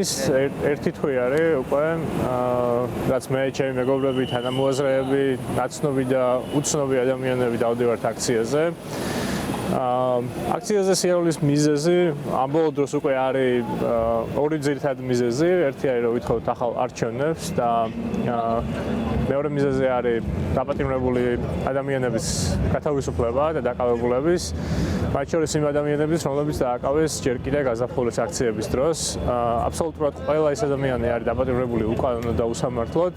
ერთი თვე არის უკვე რაც მე ჩემი მეგობრები, თანამოაზრეები, ნაცნობი და უცნობი ადამიანები დავდივართ აქციაზე. აქციაზე სიარულის მიზეზი ამ ბოლო დროს უკვე არის ორი ძირითადი მიზეზი. ერთი არის რომ ვითხოვთ ახალ არჩევნებს და მეორე მიზეზი არის დაპატიმრებული ადამიანების გათავისუფლება და დაკავებულების. მათ შორის იმ ადამიანების, რომლებიც დააკავეს ჯერ კიდევ გაზაფხულის აქციების დროს. აბსოლუტურად ყველა ეს ადამიანი არის დაპატიმრებული უკანონოდ და უსამართლოდ.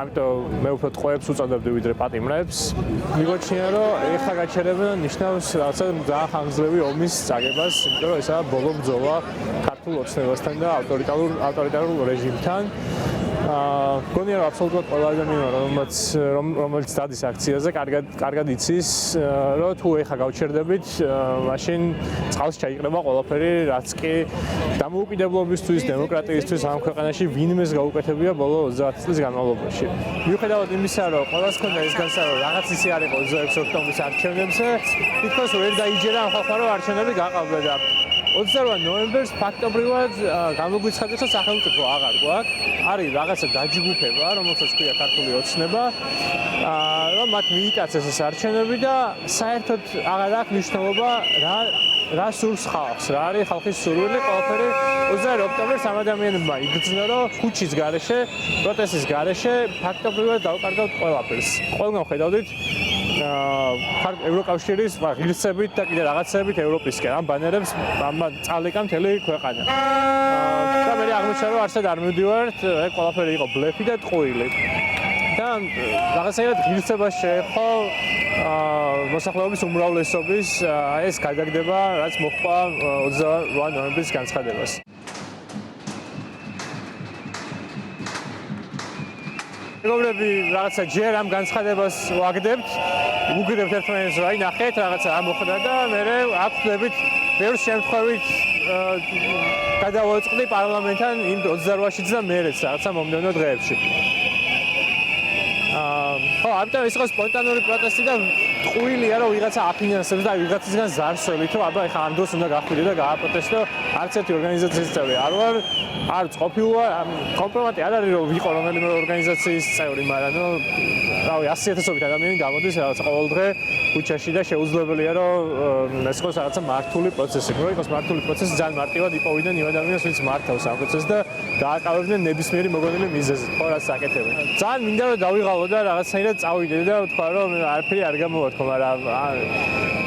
ამიტომ მე უფრო ტყვეებს უწოდებდი ვიდრე პატიმრებს. მიგოჩნია რომ ეხლა გაჩერება ნიშნავს რაღაცა ძალიან ხანგრძლივი ომის წაგებას, იმიტომ რომ ესაა ბოლო ბრძოლა ქართულ ოცნებასთან და ავტორიტარულ რეჟიმთან. გონია რომ აბსოლუტურად ყველა ადამიანი რომელიც დადის აქციაზე, კარგად იცის, რომ თუ ეხლა გავჩერდებით, მაშინ წყალს ჩაიყრება ყველაფერი, რაც კი დამოუკიდებლობისთვის, დემოკრატიისთვის ამ ქვეყანაში ვინმეს გაუკეთებია ბოლო 30 წლის განმავლობაში. მიუხედავად იმისა, რომ ყველას ჰქონდა ეს განცდა, რომ რაღაც ისე არ იყო 26 ოქტომბრის არჩევნებზე, თითქოს ვერ დაიჯერა ამ ხალხმა, რომ არჩევნები გაყავდა და 28 ნოემბერს ფაქტობრივად გამოგვიცხადეს, რომ სახელმწიფო აღარ გვაქვს. არის რაღაცა დაჯგუფება, რომელსაც ქვია ქართული ოცნება, რომ მათ მიიტაცეს ეს არჩევნები და საერთოდ აღარ აქვს მნიშვნელობა რა სურს ხალხს, რა არის ხალხის სურვილი, ყველაფერი 28 ოქტომბერს ამ ადამიანებმა იგრძნო, რომ ქუჩის გარეშე, პროტესტის გარეშე ფაქტობრივად დავკარგავთ ყველაფერს. ყველგან ხედავდით ევროკავშირის ღირსებით და კიდე რაღაცებით ევროპისკენ ამ ბანერებს წალეკა მთელი ქვეყანა. და მე აღმოჩნდა რომ არსად არ მივდივართ, ყველაფერი იყო ბლეფი და ტყუილი. და რაღაცნაირად ღირსებას შეეხო მოსახლეობის უმრავლესობის ეს გადაგდება, რაც მოჰყვა 28 ნოემბრის განცხადებას. მეგობრები, რაღაცა ჯერ ამ განცხადებას ვაგდებთ, უგდებთ ერთმანეთს, რა ნახეთ, რაღაცა ამოხდა და მე აქვდებით ბევრ შემთხვევით გადავაწყდი პარლამენტთან იმ 28-შიც და მერეც რაღაცა მომდევნო დღეებში. ამიტომ ეს იყო სპონტანური პროტესტი და ტყუილია რომ ვიღაცა აფინანსებს და ვიღაცისგან ზარსველი, თუ აბა ეხა ამ დროს უნდა გახვიდე და გააპროტესტო, არც ერთი ორგანიზაციის წევრი არ ვარ. არც ყოფილვარ, კომპრომატი არ არის რომ ვიყო რომელიმე ორგანიზაციის წევრი, მაგრამ რავი 100,000-ობით ადამიანი გამოდის რაღაცა ყოველ დღე ქუჩაში და შეუძლებელია რომ ეს იყოს რაღაცა მართული პროცესი. რო იყოს მართული პროცესი, ძალიან მარტივად იპოვიდნენ იმ ადამიანს, ვინც მართავს ამ პროცესს და დააკავებდნენ ნებისმიერი მოგონილი მიზეზით, ხო რაც აკეთებენ. ძალიან მინდა რომ დავიღალო და რაღაცნაირად წავიდე და ვთქვა რომ არაფერი არ გამოვარდქო, მაგრამ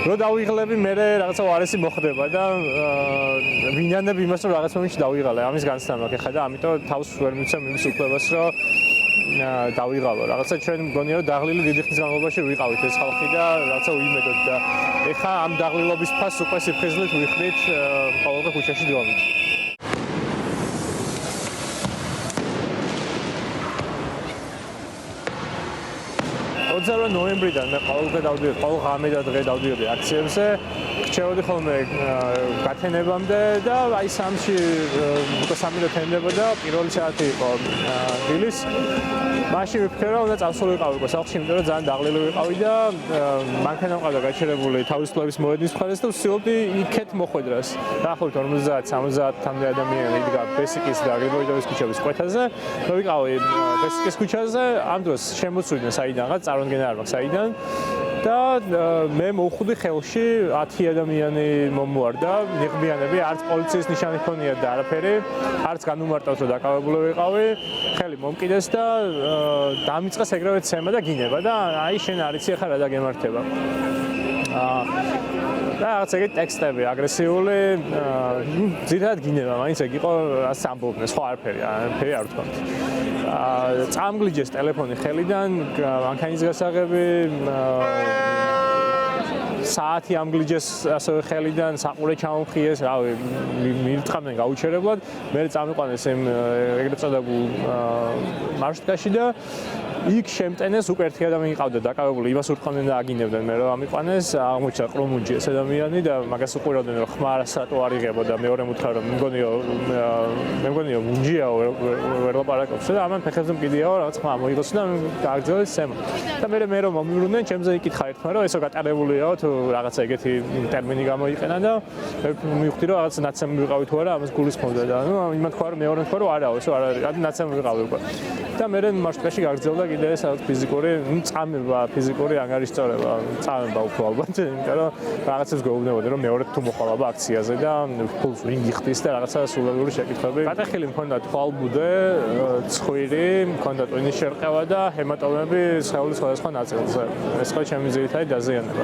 რო დავიღლები, მე რაღაცა უარესი მოხდება და ვინანებ იმას რომ რაღაც მომენტში დავიღალე. ამის განცდა მაქვს ხა და ამიტომ თავს ვერ მიცემ იმის უფლებას რომ დავიღალო. რაღაცა ჩვენ მგონია რომ დაღლილი დიდი ხნის განმავლობაში ვიყავით ეს ხალხი და რაღაცა ვიმედოთ და ეხა ამ დაღლილობის ფასს უკვე სიფხიზლით ვიხდით ყოველდღე ქუჩაში დგომით. 28 ნოემბრიდან მე ყოველდღე დავდიოდი, ყოველ ღამე და დღე დავდიოდი აქციებზე. რჩევოდი ხოლმე გათენებამდე და აი სამში უკვე 3 და თენდებოდა, პირველი საათი იყო დილის. მაშინ ვიფიქრე რომ უნდა წავსულიყავი სახლში, იმიტომ რომ ძალიან დაღლილი ვიყავი და მანქანა მყავდა გაჩერებული თავისუფლების მოედნის მხარეს და ვცდილობდი იქეთ მოხვედრას. დაახლოებით 50-70-მდე ადამიანი იდგა ბესიკის და გრიბოიდოვის ქუჩების კვეთაზე. მე ვიყავი ბესიკის ქუჩაზე, ამ დროს შემოწვიდნენ საიდანღაც, წარმოგენა არ მაქვს საიდან. და მე მოვხვდი ხელში 10 ადამიანი მომუარდა, ნიღბიანები, არც პოლიციის ნიშანი ჰქონია და არაფერი, არც განუმარტავს რომ დაკავებული ვიყავი, ხელი მომკიდეს და დამიწყეს ეგრევე ცემა და გინება და აი შენ არ იცი ახლა რა დაგემართება. და რაღაც ეგეთი ტექსტები აგრესიული, ძირითადად გინება, მაინც ეგ იყო, ასე ამბობდნენ, სხვა არაფერი არ ვთქვამთ. წამგლიჯეს ტელეფონი ხელიდან, მანქანის გასაღები, საათი ამგლიჯეს ასევე ხელიდან, საყურე ჩამომხიეს, რავი, მირტყამდნენ გაუჩერებლად, მე წამიყვანეს იმ ეგრეთ წოდებულ მარშრუტკაში და იქ შემტენეს უკვე ერთი ადამიანი ყავდა დაკავებული, იმას ურტყამდნენ და აგინებდნენ მე რომ ამიყვანეს, აღმოჩნდა ყრომუნჯი ეს ადამიანი და მაგას უყურებდნენ რომ ხმა რატო არ იღებოდა, მეორე მუთხრა რომ მე მგონიო მუნჯია ვერ ლაპარაკობს და ამან ფეხებზე მკიდიაო რაღაც ხმა მოიგოს და გააგრძელეს ცემა. და მე რომ მომივლნენ, ჩემზე იკითხა ერთმა რომ ესო გატარებულიაო თუ რაღაცა ეგეთი ტერმინი გამოიყენა და მივხვდი რომ რაღაც ნაცემი ვიყავი თუ არა ამას გულისხმობდა და ნუ იმან თქვა რომ მეორე თქვა რომ არაო ეს არა ნაცემი ვიყავი უკვე და მე მარშრუტში გაგრძელდა კიდე სადაც ფიზიკური წამება ფიზიკური ანგარიშწორება წამება უფრო ალბათ იმიტომ რომ რაღაცებს გვეუბნებოდნენ რომ მეორე თუ მოხალაბა აქციაზე და ფულს ვინ გიხდის და რაღაცა სულელური შეკითხვები გადახილი მქონდა თვალბუდე ცხვირი მქონდა ტვინის შერყევა და ჰემატომები სხეულის სხვადასხვა ნაწილზე ეს ხო ჩემი ძირითადი დაზიანება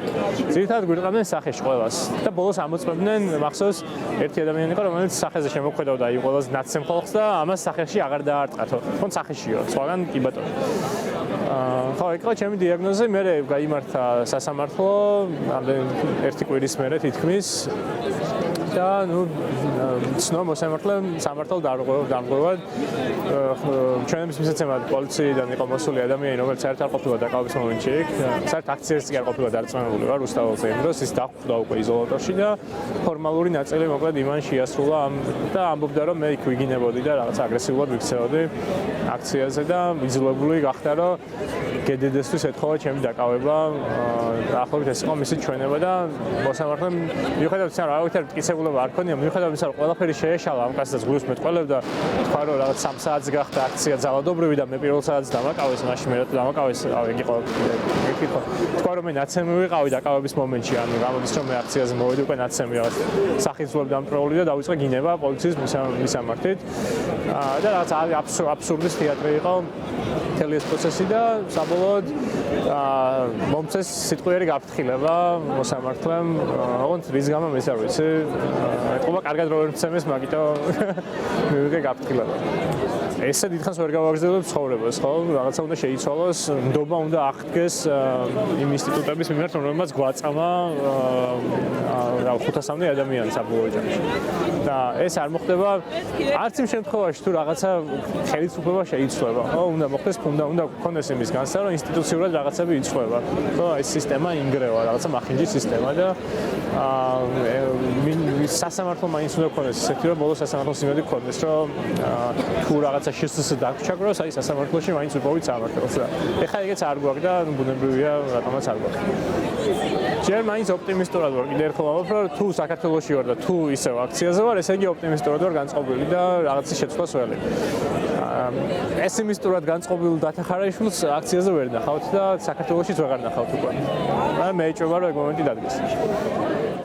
ძირითადად გვირყავდნენ სახეში ყველას და ბოლოს ამოწმებდნენ მახსოვს ერთი ადამიანი იყო რომელიც სახეზე შემოქმედავდა აი ყველას ნაცემ ხალხს და ამას სახეში აღარ დაარტყათო თქო სახეშიო სხვაგან კი ბატონო ხო ეკო ჩემი დიაგნოზი მე გაიმართა სასამართლო ერთი კვირის მერე თითქმის და ნუ ცნო მოსამართლემ სამართალ დამღვევად ჩვენების მისაცემად პოლიციიდან იყო მოსული ადამიანი რომელიც საერთოდ არ ყოფილა დაკავების მომენტში იქ საერთოდ აქციაზე კი არ ყოფილა დარწმუნებული ვარ უსტაველზე იმ დროს ის დახვდა უკვე იზოლატორში და ფორმალური ნაწილი მოკლედ იმან შეასრულა და ამბობდა რომ მე იქ ვიგინებოდი და რაღაც აგრესიულად ვიქცეოდი აქციაზე და იძულებული გახდა რომ გედედესთვის ეთხოვა ჩემი დაკავება დაახლოებით ეს იყო მისი ჩვენება და მოსამართლემ მიუხედავად იმისა რომ არავითარ მტკიცებულება არ ქონია მიუხედავად იმისა რომ ყველაფერი შეეშალა ამ კაცსაც გულს მეტყველებდა თქვა რომ რაღაც 3 საათს გახდა აქცია ძალადობრივი და მე პირველ საათს დამაკავეს მაშინ მე დამაკავეს იგი იყო ეკითხა თქვა რომ მე ნაცემი ვიყავი დაკავების მომენტში ანუ გამოდის რომ მე აქციაზე მოვედი უკვე ნაცემი რაღაც სახისმწიფო დამპყრობლი და დავიწყე გინება პოლიციის მისამართით და რაღაც აბსურდის თეატრი იყო მთელი ეს პროცესი და საბოლოოდ მომწეს სიტყვიერი გაფრთხილება მოსამართლემ ოღონდ რის გამო მე არ ვიცი ეთქობა კარგად რო ვერ მცემეს მაგიტო მივიღე გაფრთხილება ესე დიდხანს ვერ გავაგრძელებ ცხოვრებას ხო რაღაცა უნდა შეიცვალოს ნდობა უნდა აღდგეს იმ ინსტიტუტების მიმართ რომელმაც გვაწამა 500-მდე ადამიანი საბოლოო ჯამში და ეს არ მოხდება არც იმ შემთხვევაში თუ რაღაცა ხელისუფლება შეიცვლება ხო უნდა მოხდეს უნდა გქონდეს იმის განსა რომ ინსტიტუციურად რაღაცები იცვლება ხო ეს სისტემა ინგრევა რაღაცა მახინჯი სისტემა და სასამართლო მაინც უნდა გქონდეს ისეთი რომ ბოლოს სასამართლოს იმედი გქონდეს რომ თუ რაღაცა შესაძლოა დაგჩაგროს აი სასამართლოში მაინც უპოვით სამართლოს და ეხლა ეგეც არ გვაქვს და ბუნებრივია რატომაც არ გვაქვს ჯერ მაინც ოპტიმისტურად ვარ კიდე ერთხელ ვამბობ რომ თუ საქართველოში ვარ და თუ ისევ აქციაზე ვარ ესე იგი ოპტიმისტურად ვარ განწყობილი და რაღაცის შეცვლას ველი პესიმისტურად განწყობილ დათახარაშვილს აქციაზე ვერ ნახავთ და საქართველოშიც ვეღარ ნახავთ უკვე. მე ეჭვება რომ ეგ მომენტი დადგეს.